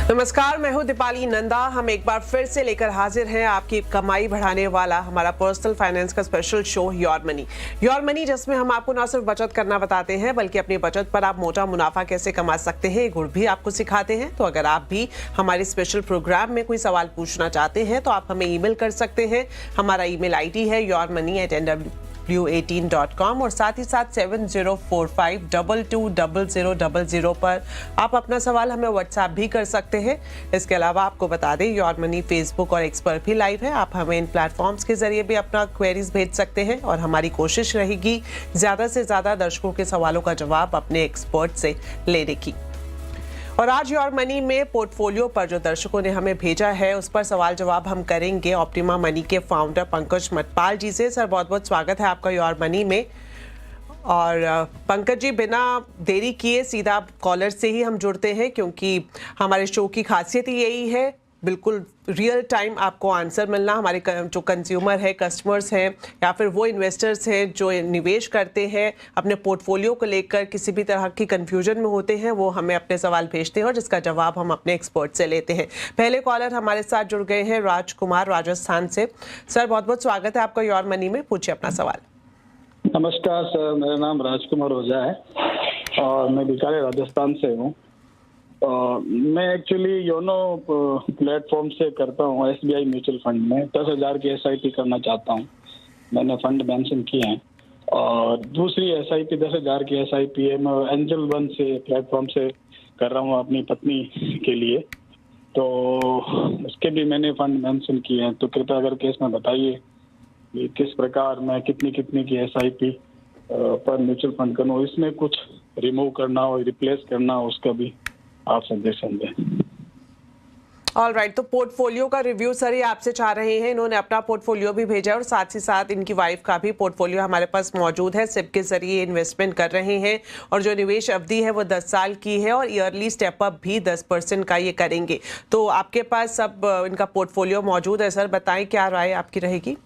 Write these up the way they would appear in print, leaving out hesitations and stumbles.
नमस्कार, मैं हूं दीपाली नंदा। हम एक बार फिर से लेकर हाजिर हैं आपकी कमाई बढ़ाने वाला हमारा पर्सनल फाइनेंस का स्पेशल शो योर मनी, जिसमें हम आपको ना सिर्फ बचत करना बताते हैं बल्कि अपनी बचत पर आप मोटा मुनाफा कैसे कमा सकते हैं ये गुर भी आपको सिखाते हैं। तो अगर आप भी हमारे स्पेशल प्रोग्राम में कोई सवाल पूछना चाहते हैं तो आप हमें ईमेल कर सकते हैं। हमारा ईमेल आईडी है yourmoney@nw18.com और साथ ही साथ 7045220000 पर आप अपना सवाल हमें व्हाट्सएप भी कर सकते हैं। इसके अलावा आपको बता दें योर मनी फेसबुक और एक्स पर भी लाइव है। आप हमें इन प्लेटफॉर्म्स के जरिए भी अपना क्वेरीज भेज सकते हैं और हमारी कोशिश रहेगी ज़्यादा से ज़्यादा दर्शकों के सवालों का जवाब अपने एक्सपर्ट से लेने की। और आज योर मनी में पोर्टफोलियो पर जो दर्शकों ने हमें भेजा है उस पर सवाल जवाब हम करेंगे ऑप्टिमा मनी के फाउंडर पंकज मटपाल जी से। सर, बहुत बहुत स्वागत है आपका योर मनी में। और पंकज जी, बिना देरी किए सीधा कॉलर से ही हम जुड़ते हैं क्योंकि हमारे शो की खासियत ही यही है, बिल्कुल रियल टाइम आपको आंसर मिलना। हमारे जो कंज्यूमर है, कस्टमर्स हैं या फिर वो इन्वेस्टर्स हैं जो निवेश करते हैं अपने पोर्टफोलियो को लेकर किसी भी तरह की कंफ्यूजन में होते हैं, वो हमें अपने सवाल भेजते हैं और जिसका जवाब हम अपने एक्सपर्ट से लेते हैं। पहले कॉलर हमारे साथ जुड़ गए हैं राजकुमार राजस्थान से। सर, बहुत बहुत स्वागत है आपका योर मनी में, पूछिए अपना सवाल। नमस्कार सर, मेरा नाम राजकुमार ओझा है और मैं बीकानेर राजस्थान से हूँ। मैं एक्चुअली योनो प्लेटफॉर्म से करता हूँ SBI म्यूचुअल फंड में 10,000 की SIP करना चाहता हूँ। मैंने फंड मेंशन किए हैं और दूसरी SIP 10,000 की SIP है, मैं एंजल वन से प्लेटफॉर्म से कर रहा हूँ अपनी पत्नी के लिए। तो उसके भी मैंने फंड मेंशन किए हैं, तो कृपया अगर केस में बताइए कि किस प्रकार मैं कितनी की SIP पर म्यूचुअल फंड करूँ, इसमें कुछ रिमूव करना हो रिप्लेस करना हो उसका भी आप सजेशन दें। ऑलराइट, तो पोर्टफोलियो का रिव्यू सर ये आपसे चाह रहे हैं। इन्होंने अपना पोर्टफोलियो भी भेजा और साथ ही साथ इनकी वाइफ का भी पोर्टफोलियो हमारे पास मौजूद है। सिप के जरिए इन्वेस्टमेंट कर रहे हैं और जो निवेश अवधि है वो 10 साल की है और ईयरली स्टेप अप भी 10% का ये करेंगे। तो आपके पास सब इनका पोर्टफोलियो मौजूद है। सर, बताएं क्या राय आपकी रहेगी।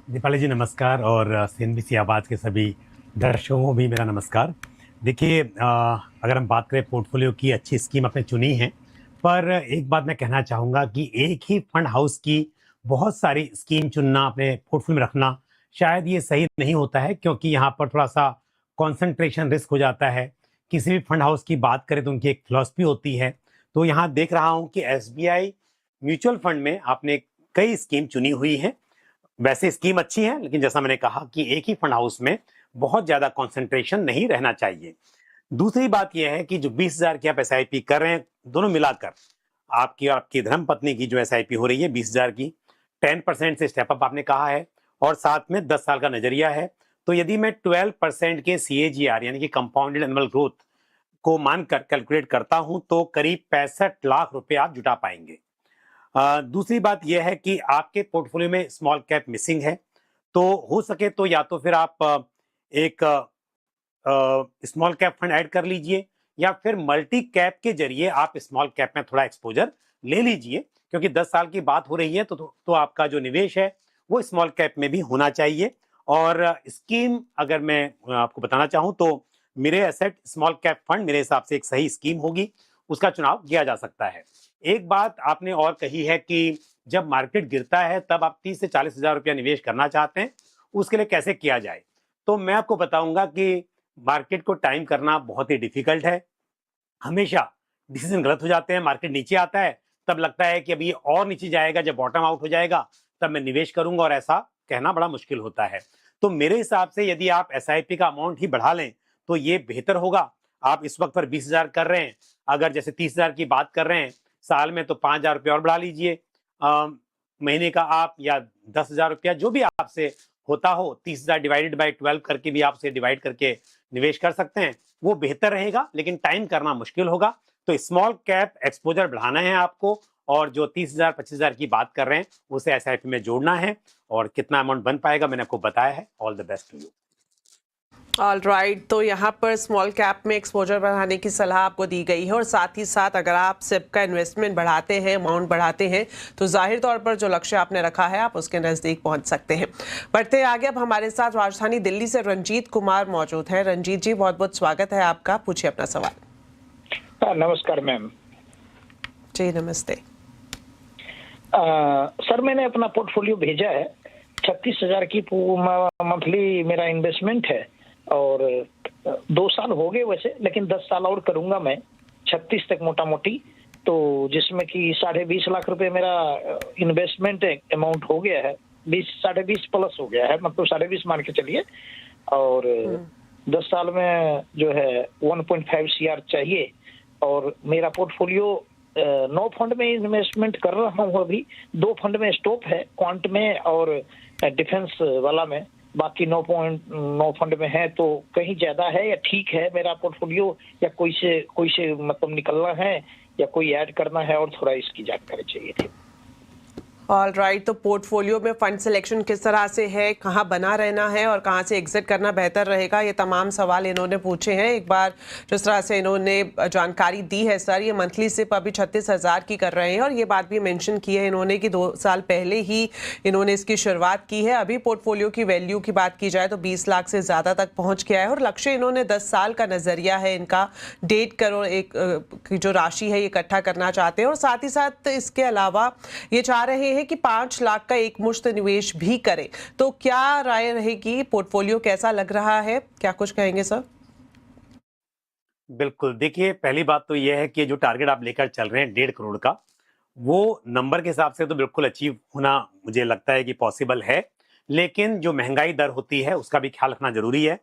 दीपाली जी नमस्कार और CNBC आवाज़ के सभी दर्शकों को भी मेरा नमस्कार। देखिए, अगर हम बात करें पोर्टफोलियो की, अच्छी स्कीम आपने चुनी है, पर एक बात मैं कहना चाहूँगा कि एक ही फंड हाउस की बहुत सारी स्कीम चुनना, अपने पोर्टफोलियो में रखना शायद ये सही नहीं होता है, क्योंकि यहाँ पर थोड़ा सा कॉन्सेंट्रेशन रिस्क हो जाता है। किसी भी फंड हाउस की बात करें तो उनकी एक फिलॉसफी होती है। तो यहाँ देख रहा हूँ कि SBI म्यूचुअल फंड में आपने कई स्कीम चुनी हुई है। वैसे स्कीम अच्छी है, लेकिन जैसा मैंने कहा कि एक ही फंड हाउस में बहुत ज्यादा कंसंट्रेशन नहीं रहना चाहिए। दूसरी बात यह है कि जो 20,000 की आप SIP कर रहे हैं, दोनों मिलाकर आपकी और आपकी धर्मपत्नी की जो SIP हो रही है 20,000 की, 10% से स्टेप अप आपने कहा है और साथ में 10 साल का नजरिया है। तो यदि मैं 12% के CAGR यानी कि कंपाउंडेड एनुअल ग्रोथ को मानकर कैलकुलेट करता हूं तो करीब 65 लाख रुपए आप जुटा पाएंगे। दूसरी बात यह है कि आपके पोर्टफोलियो में स्मॉल कैप मिसिंग है, तो हो सके तो या तो फिर आप एक स्मॉल कैप फंड ऐड कर लीजिए या फिर मल्टी कैप के जरिए आप स्मॉल कैप में थोड़ा एक्सपोजर ले लीजिए, क्योंकि 10 साल की बात हो रही है तो आपका जो निवेश है वो स्मॉल कैप में भी होना चाहिए। और स्कीम अगर मैं आपको बताना चाहूं तो मेरे एसेट स्मॉल कैप फंड मेरे हिसाब से एक सही स्कीम होगी, उसका चुनाव किया जा सकता है। एक बात आपने और कही है कि जब मार्केट गिरता है तब आप 30 से 40 हजार रुपया निवेश करना चाहते हैं, उसके लिए कैसे किया जाए। तो मैं आपको बताऊंगा कि मार्केट को टाइम करना बहुत ही डिफिकल्ट है। हमेशा डिसीजन गलत हो जाते हैं। मार्केट नीचे आता है तब लगता है कि अभी और नीचे जाएगा, जब बॉटम आउट हो जाएगा तब मैं निवेश करूंगा, और ऐसा कहना बड़ा मुश्किल होता है। तो मेरे हिसाब से यदि आप SIP का अमाउंट ही बढ़ा लें तो ये बेहतर होगा। आप इस वक्त पर 20,000 कर रहे हैं, अगर जैसे 30,000 की बात कर रहे हैं साल में, तो 5,000 रुपये और बढ़ा लीजिए। महीने का आप या 10,000 रुपया जो भी आपसे होता हो, 30,000 डिवाइडेड बाय 12 करके भी आप उसे डिवाइड करके निवेश कर सकते हैं, वो बेहतर रहेगा, लेकिन टाइम करना मुश्किल होगा। तो स्मॉल कैप एक्सपोजर बढ़ाना है आपको और जो 30,000 25,000 की बात कर रहे हैं उसे SIP में जोड़ना है, और कितना अमाउंट बन पाएगा मैंने आपको बताया है। All the best to you. Alright, तो यहाँ पर स्मॉल कैप में एक्सपोजर बढ़ाने की सलाह आपको दी गई है और साथ ही साथ अगर आप सिप का इन्वेस्टमेंट बढ़ाते हैं, अमाउंट बढ़ाते हैं, तो जाहिर तौर पर जो लक्ष्य आपने रखा है आप उसके नज़दीक पहुँच सकते हैं। बढ़ते आगे, अब हमारे साथ राजधानी दिल्ली से रंजीत कुमार मौजूद हैं। रंजीत जी, बहुत बहुत स्वागत है आपका, पूछिए अपना सवाल। नमस्कार मैम। जी नमस्ते। सर मैंने अपना पोर्टफोलियो भेजा है, 36,000 की मंथली मेरा इन्वेस्टमेंट है और 2 साल हो गए वैसे, लेकिन 10 साल और करूंगा मैं 36 तक मोटा मोटी, तो जिसमें कि 20.5 लाख रुपए मेरा इन्वेस्टमेंट अमाउंट हो गया है, 20 प्लस हो गया है, मतलब 20.5 मान के चलिए। और 10 साल में जो है 1.5 CR चाहिए और मेरा पोर्टफोलियो 9 फंड में इन्वेस्टमेंट कर रहा हूँ अभी, 2 फंड में स्टॉप है, क्वांट में और डिफेंस वाला में, बाकी 9 फंड में है। तो कहीं ज्यादा है या ठीक है मेरा पोर्टफोलियो, या कोई से मतलब निकलना है या कोई ऐड करना है, और थोड़ा इसकी जानकारी चाहिए थी। ऑल राइट, तो पोर्टफोलियो में फंड सिलेक्शन किस तरह से है, कहाँ बना रहना है और कहाँ से एग्जिट करना बेहतर रहेगा, ये तमाम सवाल इन्होंने पूछे हैं। एक बार जिस तरह से इन्होंने जानकारी दी है सर, ये मंथली सिप अभी 36,000 की कर रहे हैं और ये बात भी मेंशन की है इन्होंने कि 2 साल पहले ही इन्होंने इसकी शुरुआत की है। अभी पोर्टफोलियो की वैल्यू की बात की जाए तो 20 लाख से ज़्यादा तक पहुँच गया है और लक्ष्य इन्होंने 10 साल का नज़रिया है इनका, 1.5 करोड़ की जो राशि है ये इकट्ठा करना चाहते हैं और साथ ही साथ इसके अलावा ये चाह रहे हैं कि 5 लाख का एक मुश्त निवेश भी करें। तो क्या राय रहेगी, पोर्टफोलियो कैसा लग रहा है, क्या कुछ कहेंगे सर? बिल्कुल, देखिए पहली बात तो यह है कि जो टारगेट आप लेकर चल रहे हैं 1.5 करोड़ का, वो नंबर के हिसाब से तो बिल्कुल अचीव होना मुझे लगता है कि पॉसिबल है, लेकिन जो महंगाई दर होती है उसका भी ख्याल रखना जरूरी है।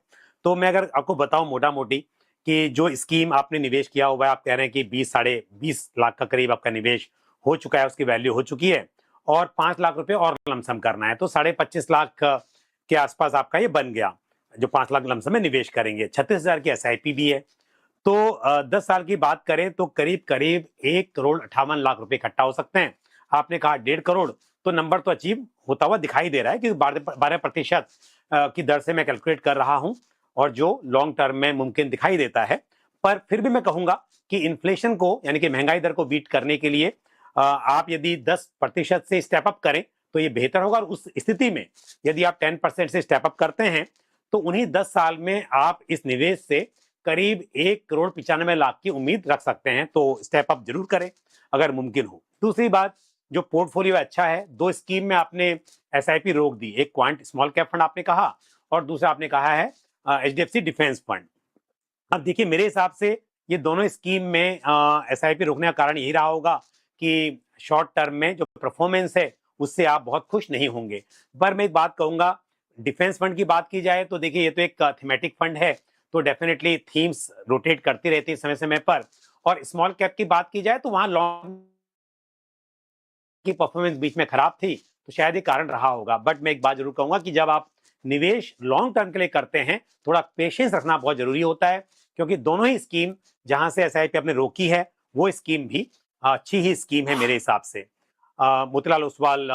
तो मैं अगर आपको बताऊं मोटा मोटी कि जो स्कीम आपने निवेश किया हुआ है, आप कह रहे हैं कि 20 लाख का करीब आपका निवेश हो चुका है, उसकी वैल्यू हो चुकी है और 5 लाख रुपए और लमसम करना है, तो 25.5 लाख के आसपास आपका ये बन गया। जो 5 लाख लमसम में निवेश करेंगे, 36,000 की SIP भी है, तो 10 साल की बात करें तो करीब करीब 1,58,00,000 रुपए इकट्ठा हो सकते हैं। आपने कहा 1.5 करोड़, तो नंबर तो अचीव होता हुआ दिखाई दे रहा है, क्योंकि 12% की दर से मैं कैलकुलेट कर रहा हूं और जो लॉन्ग टर्म में मुमकिन दिखाई देता है। पर फिर भी मैं कहूंगा कि इन्फ्लेशन को, यानी कि महंगाई दर को बीट करने के लिए आप यदि 10% से स्टेप अप करें तो ये बेहतर होगा। और उस स्थिति में यदि आप 10% से स्टेप अप करते हैं तो उन्हीं 10 साल में आप इस निवेश से करीब 1,95,00,000 की उम्मीद रख सकते हैं। तो स्टेप अप जरूर करें अगर मुमकिन हो। दूसरी बात, जो पोर्टफोलियो अच्छा है, 2 स्कीम में आपने SIP रोक दी, एक क्वांट स्मॉल कैप फंड आपने कहा और दूसरा आपने कहा है HDFC डिफेंस फंड। अब देखिए मेरे हिसाब से ये दोनों स्कीम में SIP रोकने का कारण यही रहा होगा कि शॉर्ट टर्म में जो परफॉर्मेंस है उससे आप बहुत खुश नहीं होंगे। पर मैं एक बात कहूंगा, डिफेंस फंड की बात की जाए तो देखिए ये तो एक थीमेटिक फंड है, तो डेफिनेटली थीम्स रोटेट करती रहती है समय समय पर। और स्मॉल कैप की बात की जाए तो वहां लॉन्ग की परफॉर्मेंस बीच में खराब थी, तो शायद ये कारण रहा होगा। बट मैं एक बात जरूर कहूंगा कि जब आप निवेश लॉन्ग टर्म के लिए करते हैं, थोड़ा पेशेंस रखना बहुत जरूरी होता है, क्योंकि दोनों ही स्कीम जहां से SIP आपने रोकी है वो स्कीम भी अच्छी ही स्कीम है मेरे हिसाब से। मोतीलाल ओसवाल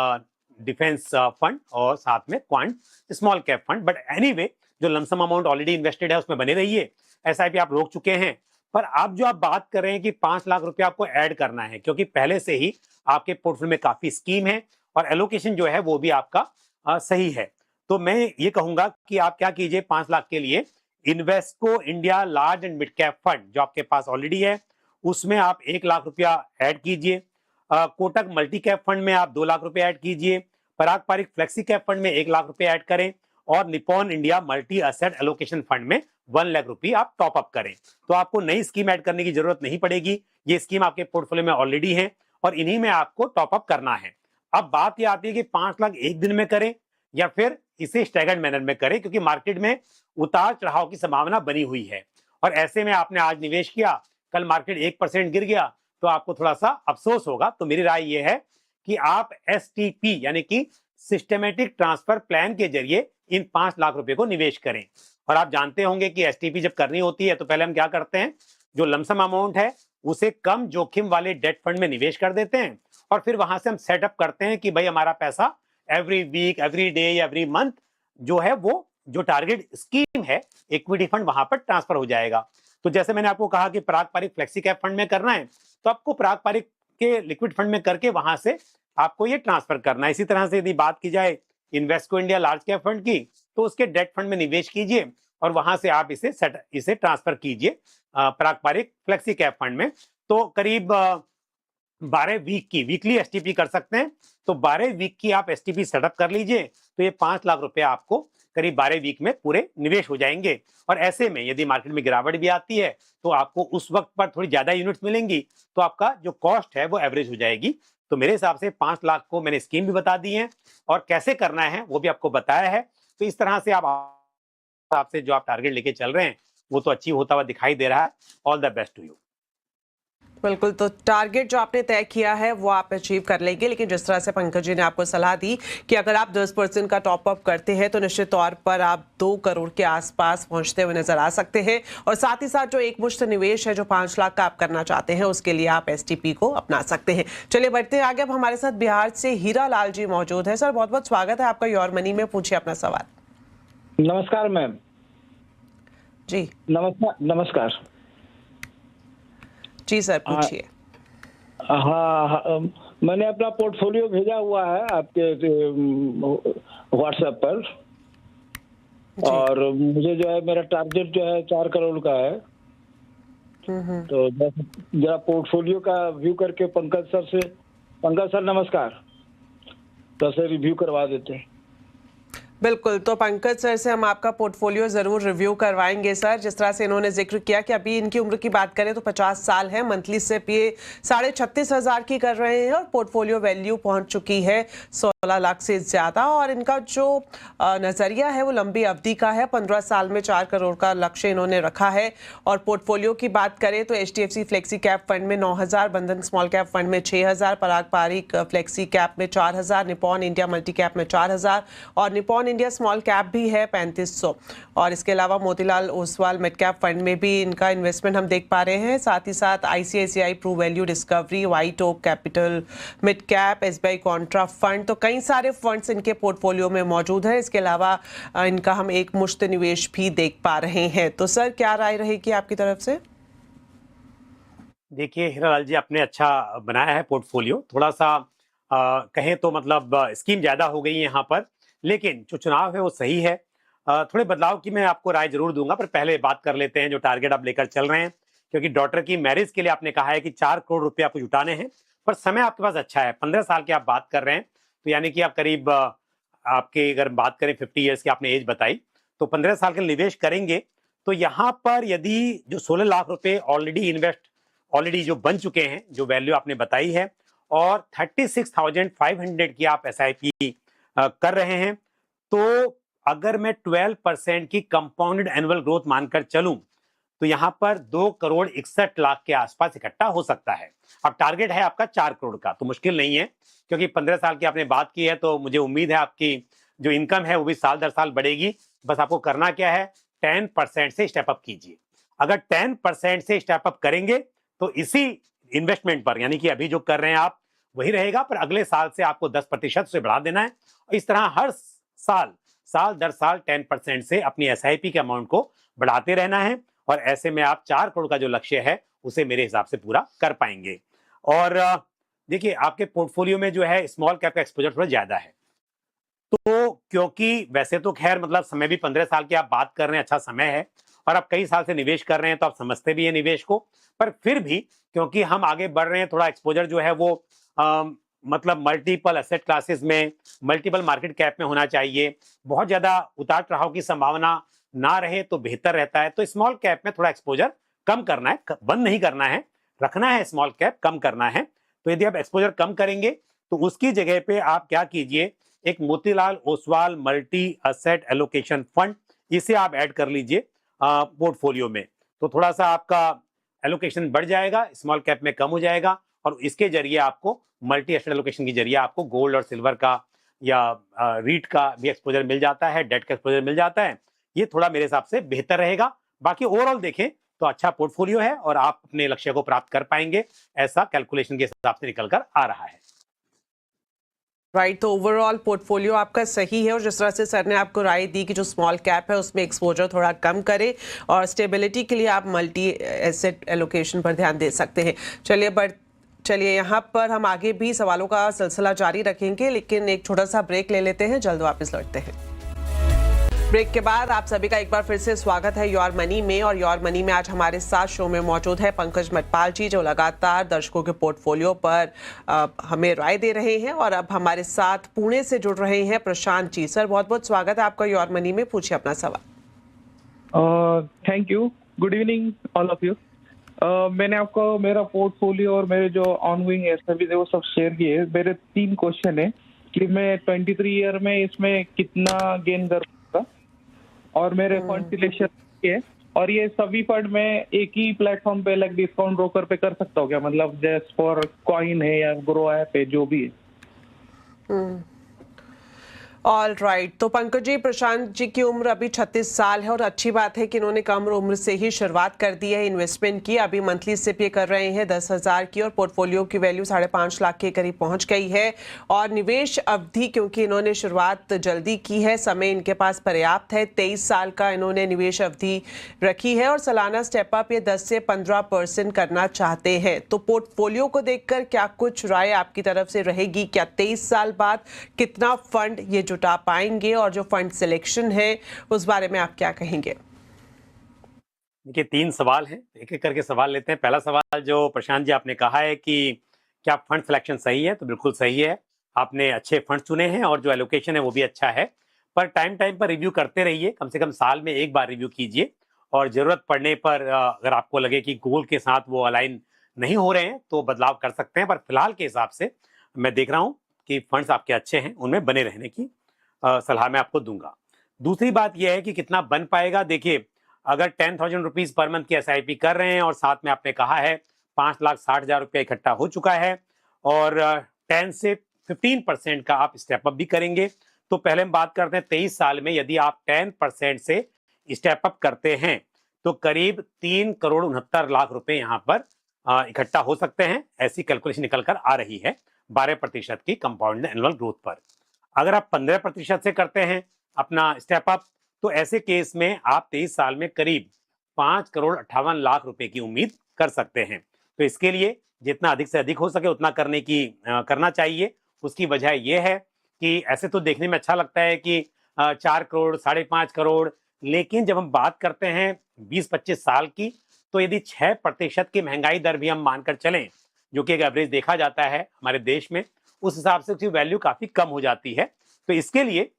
डिफेंस फंड और साथ में quant small cap fund. But anyway, जो लमसम अमाउंट ऑलरेडी इन्वेस्टेड है उसमें बने रहिए। SIP आप रोक चुके हैं, पर आप जो आप बात कर रहे हैं कि 5 लाख रुपए आपको ऐड करना है, क्योंकि पहले से ही आपके पोर्टफोलियो में काफी स्कीम है और एलोकेशन जो है वो भी आपका सही है। तो मैं ये कहूंगा कि आप क्या कीजिए, 5 लाख के लिए Invesco India large and mid cap fund जो आपके पास ऑलरेडी है उसमें आप 1 लाख रुपया ऐड कीजिए। कोटक मल्टी कैप फंड में आप 2 लाख रुपए ऐड कीजिए। पराग पारिक फ्लेक्सी कैप फंड में 1 लाख रुपए ऐड करें और Nippon India multi asset allocation fund में 1 लाख रुपए आप टॉप अप करें। तो आपको नई स्कीम ऐड करने की जरूरत नहीं पड़ेगी, ये स्कीम आपके पोर्टफोलियो में ऑलरेडी है और इन्हीं में आपको टॉप अप करना है। अब बात यह आती है कि 5 लाख एक दिन में करें या फिर इसे स्टैगर्ड मैनर में करें, क्योंकि मार्केट में उतार चढ़ाव की संभावना बनी हुई है और ऐसे में आपने आज निवेश किया, कल मार्केट 1% गिर गया तो आपको थोड़ा सा अफसोस होगा। तो मेरी राय यह है कि आप STP यानी कि सिस्टमेटिक ट्रांसफर प्लान के जरिए इन 5 लाख रुपए को निवेश करें। और आप जानते होंगे कि STP जब करनी होती है तो पहले हम क्या करते हैं, जो लमसम अमाउंट है उसे कम जोखिम वाले डेट फंड में निवेश कर देते हैं और फिर वहां से हम सेटअप करते हैं कि भाई हमारा पैसा एवरी वीक, एवरी डे या एवरी मंथ जो है वो जो टारगेट स्कीम है इक्विटी फंड वहां पर ट्रांसफर हो जाएगा। तो जैसे मैंने आपको कहा कि पराग पारिक फ्लेक्सी कैप फंड में करना है तो आपको पराग पारिक के लिक्विड फंड में करके वहां से आपको ये ट्रांसफर करना है। इसी तरह से यदि बात की जाए Invesco India large cap fund की, तो उसके डेट फंड में निवेश कीजिए और वहां से आप इसे ट्रांसफर कीजिए पराग पारिक फ्लेक्सी कैप फंड में। तो करीब 12 वीक की वीकली एसटीपी कर सकते हैं। तो 12 वीक की आप एसटीपी सेटअप कर लीजिए, तो ये 5 लाख रुपए आपको करीब 12 वीक में पूरे निवेश हो जाएंगे। और ऐसे में यदि मार्केट में गिरावट भी आती है तो आपको उस वक्त पर थोड़ी ज्यादा यूनिट्स मिलेंगी, तो आपका जो कॉस्ट है वो एवरेज हो जाएगी। तो मेरे हिसाब से 5 लाख को मैंने स्कीम भी बता दी है और कैसे करना है वो भी आपको बताया है। तो इस तरह से आप आपसे जो आप टारगेट लेके चल रहे हैं वो तो अचीव होता हुआ दिखाई दे रहा है। All the best to you. बिल्कुल, तो टारगेट जो आपने तय किया है वो आप अचीव कर लेंगे, लेकिन जिस तरह से पंकज जी ने आपको सलाह दी कि अगर आप 10% का टॉपअप करते हैं तो निश्चित तौर पर आप 2 करोड़ के आसपास पहुंचते हुए नजर आ सकते हैं। और साथ ही साथ जो एक मुश्त निवेश है जो 5 लाख का आप करना चाहते हैं उसके लिए आप एसटीपी को अपना सकते हैं। चलिए बढ़ते हैं आगे। अब हमारे साथ बिहार से हीरा लाल जी मौजूद है। सर बहुत बहुत स्वागत है आपका योर मनी में, पूछिए अपना सवाल। नमस्कार मैम। जी नमस्कार। जी सर पूछिए। हाँ, मैंने अपना पोर्टफोलियो भेजा हुआ है आपके व्हाट्सएप पर, और मुझे जो है मेरा टारगेट जो है 4 करोड़ का है। तो जरा पोर्टफोलियो का व्यू करके पंकज सर नमस्कार, तो सर रिव्यू करवा देते हैं। बिल्कुल, तो पंकज सर से हम आपका पोर्टफोलियो ज़रूर रिव्यू करवाएंगे सर। जिस तरह से इन्होंने जिक्र किया कि अभी इनकी उम्र की बात करें तो 50 साल है, मंथली सिप ये 36,500 की कर रहे हैं और पोर्टफोलियो वैल्यू पहुंच चुकी है 16 लाख से ज़्यादा। और इनका जो नज़रिया है वो लंबी अवधि का है, 15 साल में 4 करोड़ का लक्ष्य इन्होंने रखा है। और पोर्टफोलियो की बात करें तो HDFC फ्लेक्सी कैप फंड में 9,000, बंधन स्मॉल कैप फंड में 6,000, पराग पारिक फ्लेक्सी कैप में 4,000, निपॉन इंडिया मल्टी कैप में 4,000 और निपॉन इंडिया स्मॉल कैप भी है 3500। और इसके अलावा Motilal Oswal mid cap fund में भी इनका इन्वेस्टमेंट हम देख पा रहे हैं। साथ ही साथ ICICI Pru value discovery, white oak capital mid cap, SBI contra fund, तो कई सारे फंड्स इनके पोर्टफोलियो में मौजूद है। इसके अलावा इनका हम एक मुश्त निवेश भी देख पा रहे हैं। तो सर क्या राय रहेगी आपकी तरफ से? देखिए हीरालाल जी, आपने अच्छा बनाया है पोर्टफोलियो। थोड़ा सा कहें तो मतलब स्कीम ज्यादा हो गई है यहाँ पर, लेकिन जो चुनाव है वो सही है। थोड़े बदलाव की मैं आपको राय जरूर दूंगा, पर पहले बात कर लेते हैं जो टारगेट आप लेकर चल रहे हैं। क्योंकि डॉटर की मैरिज के लिए आपने कहा है कि 4 करोड़ रुपए आपको जुटाने हैं, पर समय आपके पास अच्छा है। 15 साल की आप बात कर रहे हैं, तो यानी कि आप करीब आपके अगर बात करें 50 ईयर्स की आपने एज बताई, तो 15 साल का निवेश करेंगे तो यहाँ पर यदि जो 16 लाख रुपए ऑलरेडी जो बन चुके हैं, जो वैल्यू आपने बताई है, और 36,500 की आप SIP कर रहे हैं, तो अगर मैं 12% की कंपाउंडेड एनुअल ग्रोथ मानकर चलूं तो यहां पर 2 करोड़ 61 लाख के आसपास इकट्ठा हो सकता है। अब टारगेट है आपका 4 करोड़ का, तो मुश्किल नहीं है, क्योंकि 15 साल की आपने बात की है, तो मुझे उम्मीद है आपकी जो इनकम है वो भी साल दर साल बढ़ेगी। बस आपको करना क्या है, 10% से स्टेप अप कीजिए। अगर 10% से स्टेप अप करेंगे तो इसी इन्वेस्टमेंट पर, यानी कि अभी जो कर रहे हैं आप वही रहेगा, पर अगले साल से आपको 10% से बढ़ा देना है। इस तरह हर साल दर साल 10% से अपनी SIP के अमाउंट को बढ़ाते रहना है, और ऐसे में आप 4 करोड़ का जो लक्ष्य है उसे मेरे हिसाब से पूरा कर पाएंगे। और देखिए आपके पोर्टफोलियो में जो है स्मॉल कैप का एक्सपोजर थोड़ा ज्यादा है, तो क्योंकि वैसे तो खैर मतलब समय भी 15 साल की आप बात कर रहे हैं, अच्छा समय है, और आप कई साल से निवेश कर रहे हैं तो आप समझते भी है निवेश को, पर फिर भी क्योंकि हम आगे बढ़ रहे हैं, थोड़ा एक्सपोजर जो है वो मतलब मल्टीपल एसेट क्लासेस में, मल्टीपल मार्केट कैप में होना चाहिए। बहुत ज्यादा उतार चढ़ाव की संभावना ना रहे तो बेहतर रहता है। तो स्मॉल कैप में थोड़ा एक्सपोजर कम करना है, बंद नहीं करना है, रखना है, स्मॉल कैप कम करना है। तो यदि आप एक्सपोजर कम करेंगे तो उसकी जगह पे आप क्या कीजिए, एक Motilal Oswal multi asset allocation fund, इसे आप ऐड कर लीजिए पोर्टफोलियो में, तो थोड़ा सा आपका एलोकेशन बढ़ जाएगा, स्मॉल कैप में कम हो जाएगा, और इसके जरिए आपको मल्टी एसेट एलोकेशन के जरिए आपको गोल्ड और सिल्वर का या रीट का भी एक्सपोजर मिल जाता है, डेट का एक्सपोजर मिल जाता है। ये थोड़ा मेरे हिसाब से बेहतर रहेगा। बाकी ओवरऑल देखें तो अच्छा पोर्टफोलियो है और आप अपने लक्ष्य को प्राप्त कर पाएंगे, ऐसा कैलकुलेशन के हिसाब से निकल कर आ रहा है। राइट, तो ओवरऑल पोर्टफोलियो आपका सही है, और जिस तरह से सर ने आपको राय दी कि जो स्मॉल कैप है उसमें एक्सपोजर थोड़ा कम करे, और स्टेबिलिटी के लिए आप मल्टी एसेट एलोकेशन पर ध्यान दे सकते हैं। चलिए यहाँ पर हम आगे भी सवालों का सिलसिला जारी रखेंगे, लेकिन एक छोटा सा ब्रेक ले लेते हैं, जल्द वापस लौटते हैं। ब्रेक के बाद आप सभी का एक बार फिर से स्वागत है योर मनी में। और योर मनी में आज हमारे साथ शो में मौजूद है पंकज मटपाल जी, जो लगातार दर्शकों के पोर्टफोलियो पर हमें राय दे रहे हैं। और अब हमारे साथ पुणे से जुड़ रहे हैं प्रशांत जी। सर, बहुत बहुत स्वागत है आपका योर मनी में। पूछिए अपना सवाल। Thank you. Good evening all of you. मैंने आपको मेरा पोर्टफोलियो और मेरे जो ऑनगोइंग एसआईपी थे वो सब शेयर किए। मेरे 3 क्वेश्चन है कि मैं 23 ईयर में इसमें कितना गेन कर पाऊंगा और मेरे फंड सिलेक्शन है, और ये सभी फंड में एक ही प्लेटफॉर्म पे लाइक डिस्काउंट ब्रोकर पे कर सकता हूँ क्या? मतलब जस्ट फॉर कॉइन है या ग्रो ऐप है, जो भी है। All right. तो पंकज जी, प्रशांत जी की उम्र अभी 36 साल है और अच्छी बात है कि इन्होंने कम उम्र से ही शुरुआत कर दी है इन्वेस्टमेंट की। अभी मंथली सिप ये कर रहे हैं 10,000 की और पोर्टफोलियो की वैल्यू 5.5 लाख के करीब पहुंच गई है। और निवेश अवधि, क्योंकि इन्होंने शुरुआत जल्दी की है, समय इनके पास पर्याप्त है। 23 साल का इन्होंने निवेश अवधि रखी है और सालाना स्टेप अप ये 10 से 15% करना चाहते हैं। तो पोर्टफोलियो को देखकर क्या कुछ राय आपकी तरफ से रहेगी? क्या 23 साल बाद कितना फंड ये जुटा पाएंगे और जो फंड सिलेक्शन है उस बारे में आप क्या कहेंगे? देखिए, 3 सवाल हैं, एक एक करके सवाल लेते हैं। पहला सवाल जो प्रशांत जी आपने कहा है कि क्या फंड सिलेक्शन सही है, तो बिल्कुल सही है। आपने अच्छे फंड चुने हैं और जो एलोकेशन है वो भी अच्छा है। पर टाइम टाइम पर रिव्यू करते रहिए, कम से कम साल में एक बार रिव्यू कीजिए। और जरूरत पड़ने पर अगर आपको लगे कि गोल के साथ वो अलाइन नहीं हो रहे हैं तो बदलाव कर सकते हैं। पर फिलहाल के हिसाब से मैं देख रहा हूँ कि फंड्स आपके अच्छे हैं, उनमें बने रहने की सलाह मैं आपको दूंगा। दूसरी बात यह है कि कितना बन पाएगा। देखिए, अगर 10,000 रुपीज पर मंथ की एसआईपी कर रहे हैं और साथ में आपने कहा है 5,60,000 रुपया इकट्ठा हो चुका है और 10 से 15% का आप स्टेप अप भी करेंगे, तो पहले हम बात करते हैं 23 साल में यदि आप 10% से स्टेप अप करते हैं तो करीब 3,69,00,000 रुपए यहाँ पर इकट्ठा हो सकते हैं। ऐसी कैलकुलेशन निकल कर आ रही है 12% की कंपाउंड एनुअल ग्रोथ पर। अगर आप 15% से करते हैं अपना स्टेप अप, तो ऐसे केस में आप 23 साल में करीब 5,58,00,000 रुपए की उम्मीद कर सकते हैं। तो इसके लिए जितना अधिक से अधिक हो सके उतना करना चाहिए। उसकी वजह यह है कि ऐसे तो देखने में अच्छा लगता है कि 4 करोड़, 5.5 करोड़, लेकिन जब हम बात करते हैं 20-25 साल की, तो यदि 6% की महंगाई दर भी हम मानकर चलें, जो कि एक एवरेज देखा जाता है हमारे देश में, उस हिसाब से उसकी वैल्यू काफी कम हो जाती है। तो इसके लिए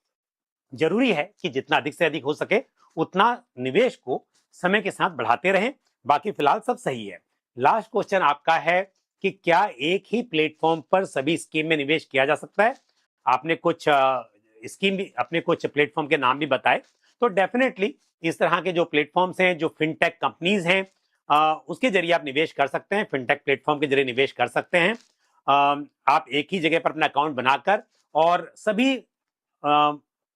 जरूरी है कि जितना अधिक से अधिक हो सके उतना निवेश को समय के साथ बढ़ाते रहें। बाकी फिलहाल सब सही है। लास्ट क्वेश्चन आपका है कि क्या एक ही प्लेटफॉर्म पर सभी स्कीम में निवेश किया जा सकता है? आपने कुछ प्लेटफॉर्म के नाम भी बताए, तो डेफिनेटली इस तरह के जो प्लेटफॉर्म्स हैं, जो फिनटेक कंपनीज हैं, उसके जरिए आप निवेश कर सकते हैं। फिनटेक प्लेटफॉर्म के जरिए निवेश कर सकते हैं। आप एक ही जगह पर अपना अकाउंट बनाकर और सभी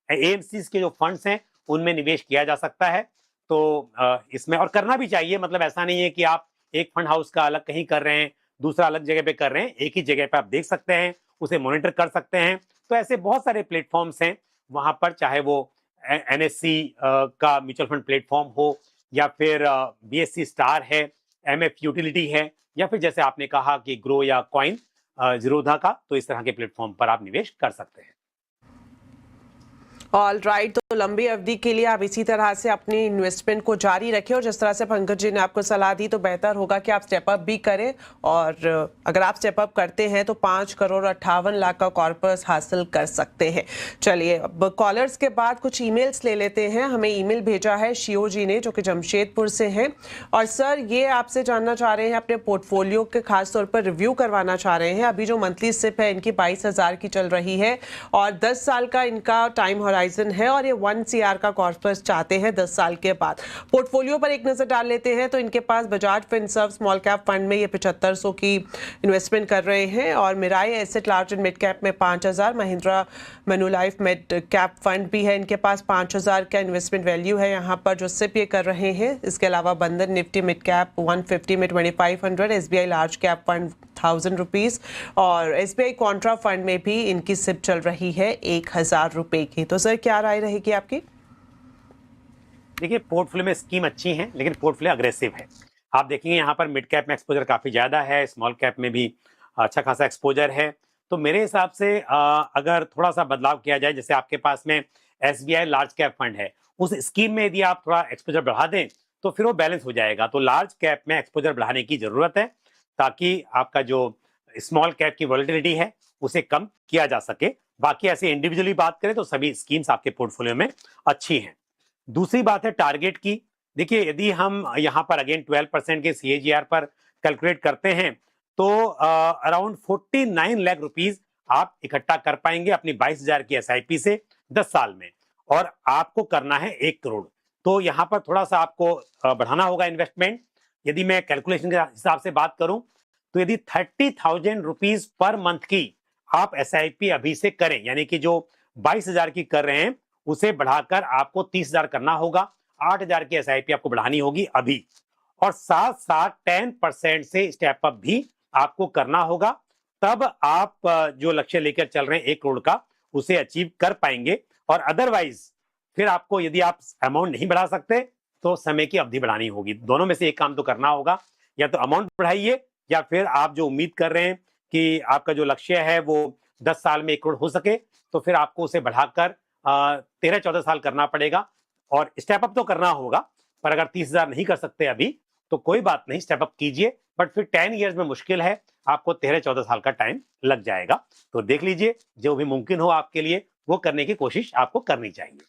एएमसीज के जो फंड्स हैं उनमें निवेश किया जा सकता है। तो इसमें और करना भी चाहिए। मतलब ऐसा नहीं है कि आप एक फंड हाउस का अलग कहीं कर रहे हैं, दूसरा अलग जगह पे कर रहे हैं। एक ही जगह पे आप देख सकते हैं, उसे मॉनिटर कर सकते हैं। तो ऐसे बहुत सारे प्लेटफॉर्म्स हैं वहां पर, चाहे वो एनएससी का म्यूचुअल फंड प्लेटफॉर्म हो या फिर बीएससी स्टार है, एमएफ यूटिलिटी है, या फिर जैसे आपने कहा कि ग्रो या कॉइन जीरोधा का, तो इस तरह के प्लेटफॉर्म पर आप निवेश कर सकते हैं। All right. तो लंबी अवधि के लिए आप इसी तरह से अपनी इन्वेस्टमेंट को जारी रखें और जिस तरह से पंकज जी ने आपको सलाह दी, तो बेहतर होगा कि आप स्टेप अप भी करें। और अगर आप स्टेप अप करते हैं तो 5,58,00,000 का कॉर्पस हासिल कर सकते हैं। चलिए, अब कॉलर्स के बाद कुछ ईमेल्स ले लेते हैं। हमें ईमेल भेजा है शियो जी ने, जो कि जमशेदपुर से हैं। और सर, ये आपसे जानना चाह रहे हैं, अपने पोर्टफोलियो के खास तौर पर रिव्यू करवाना चाह रहे हैं। अभी जो मंथली सिप है इनकी 22,000 की चल रही है और 10 साल का इनका टाइम होराइजन है और ये 1 CR का कॉर्पस चाहते हैं 10 साल के बाद। पोर्टफोलियो पर एक नजर डाल लेते हैं तो इनके पास Bajaj finserv small cap fund में ये 7500 की इन्वेस्टमेंट कर रहे हैं और Mirae asset large and mid cap में 5,000, Mahindra manulife mid cap fund भी है इनके पास 5,000 का इन्वेस्टमेंट वैल्यू है यहाँ पर जो सिप ये कर रहे हैं। इसके अलावा बंधन निफ्टी मिड कैप 150 में 2,500, SBI large cap fund 1,000 rupees और एसबीआई कॉन्ट्रा फंड में भी इनकी सिप चल रही है 1,000 रुपए की। तो सर, क्या राय रहेगी आपकी? देखिए, पोर्टफोलियो में स्कीम अच्छी है लेकिन पोर्टफोलियो अग्रेसिव है। आप देखेंगे यहाँ पर मिड कैप में एक्सपोजर काफी ज्यादा है, स्मॉल कैप में भी अच्छा खासा एक्सपोजर है। तो मेरे हिसाब से अगर थोड़ा सा बदलाव किया जाए, जैसे आपके पास में SBI लार्ज कैप फंड है, उस स्कीम में यदि आप थोड़ा एक्सपोजर बढ़ा दें तो फिर वो बैलेंस हो जाएगा। तो लार्ज कैप में एक्सपोजर बढ़ाने की जरूरत है ताकि आपका जो स्मॉल कैप की वॉलेटिलिटी है उसे कम किया जा सके। बाकी ऐसे इंडिविजुअली बात करें तो सभी स्कीम्स आपके पोर्टफोलियो में अच्छी हैं। दूसरी बात है टारगेट की। देखिए, यदि हम यहाँ पर अगेन 12% के CAGR पर कैलकुलेट करते हैं तो अराउंड 49 लाख रुपीज आप इकट्ठा कर पाएंगे अपनी 22,000 की SIP से 10 साल में, और आपको करना है 1 करोड़। तो यहाँ पर थोड़ा सा आपको बढ़ाना होगा इन्वेस्टमेंट। यदि मैं कैलकुलेशन के हिसाब से बात करूं तो यदि 30,000 रुपीज पर मंथ की आप SIP अभी से करें, यानी कि जो 22,000 की कर रहे हैं उसे बढ़ाकर आपको 30,000 करना होगा। 8,000 की SIP आपको बढ़ानी होगी अभी, और साथ साथ 10% से स्टेप अप भी आपको करना होगा। तब आप जो लक्ष्य लेकर चल रहे हैं 1 करोड़ का, उसे अचीव कर पाएंगे। और अदरवाइज फिर आपको, यदि आप अमाउंट नहीं बढ़ा सकते तो समय की अवधि बढ़ानी होगी। दोनों में से एक काम तो करना होगा, या तो अमाउंट बढ़ाइए या फिर आप जो उम्मीद कर रहे हैं कि आपका जो लक्ष्य है वो 10 साल में 1 करोड़ हो सके, तो फिर आपको उसे बढ़ाकर 13-14 साल करना पड़ेगा। और स्टेप अप तो करना होगा, पर अगर 30,000 नहीं कर सकते अभी तो कोई बात नहीं, स्टेप अप कीजिए, बट फिर 10 इयर्स में मुश्किल है, आपको 13-14 साल का टाइम लग जाएगा। तो देख लीजिए, जो भी मुमकिन हो आपके लिए वो करने की कोशिश आपको करनी चाहिए।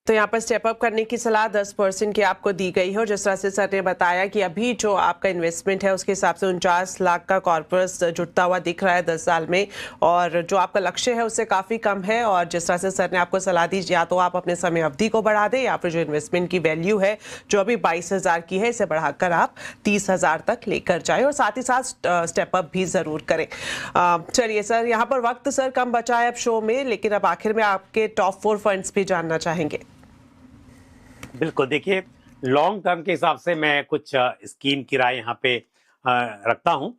तो यहाँ पर स्टेप अप करने की सलाह 10% की आपको दी गई है, और जिस तरह से सर ने बताया कि अभी जो आपका इन्वेस्टमेंट है उसके हिसाब से 49 लाख का कॉर्पस जुटता हुआ दिख रहा है 10 साल में, और जो आपका लक्ष्य है उससे काफ़ी कम है। और जिस तरह से सर ने आपको सलाह दी, या तो आप अपने समय अवधि को बढ़ा दें, या फिर जो इन्वेस्टमेंट की वैल्यू है जो अभी 22,000 की है इसे बढ़ाकर आप 30,000 तक लेकर जाए, और साथ ही साथ स्टेप अप भी ज़रूर करें। चलिए सर, यहाँ पर वक्त सर कम बचा है अब शो में, लेकिन अब आखिर में आपके टॉप 4 फंड्स भी जानना चाहेंगे। बिल्कुल, देखिए, लॉन्ग टर्म के हिसाब से मैं कुछ स्कीम की राय यहाँ पे रखता हूँ।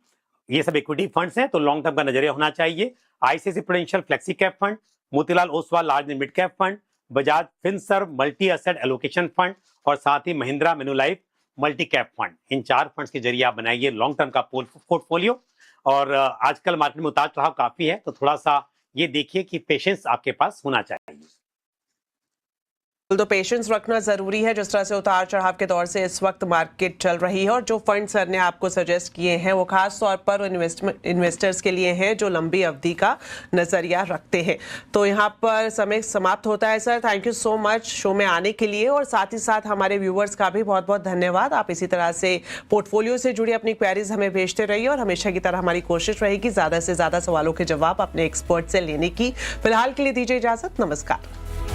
ये सब इक्विटी फंड्स हैं तो लॉन्ग टर्म का नजरिया होना चाहिए। ICICI prudential flexi cap fund, Motilal Oswal large and mid cap fund, Bajaj Finserv multi asset allocation fund, और साथ ही महिंद्रा मेनुलाइफ मल्टी कैप फंड। इन 4 फंड्स के जरिए आप बनाइए लॉन्ग टर्म का पोर्टफोलियो। और आजकल मार्केट में उतार चढ़ाव काफी है, तो थोड़ा सा ये देखिए कि पेशेंस आपके पास होना चाहिए। तो पेशेंस रखना जरूरी है। जिस तरह से उतार चढ़ाव के दौर से इस वक्त मार्केट चल रही है, और जो फंड सर ने आपको सजेस्ट किए हैं वो खास तौर पर इन्वेस्टर्स के लिए हैं जो लंबी अवधि का नजरिया रखते हैं। तो यहाँ पर समय समाप्त होता है sir. Thank you so much show में आने के लिए, और साथ ही साथ हमारे व्यूवर्स का भी बहुत बहुत धन्यवाद। आप इसी तरह से पोर्टफोलियो से जुड़ी अपनी क्वेरीज हमें भेजते रहिए, और हमेशा की तरह हमारी कोशिश रहेगी ज्यादा से ज्यादा सवालों के जवाब अपने एक्सपर्ट से लेने की। फिलहाल के लिए दीजिए इजाजत, नमस्कार।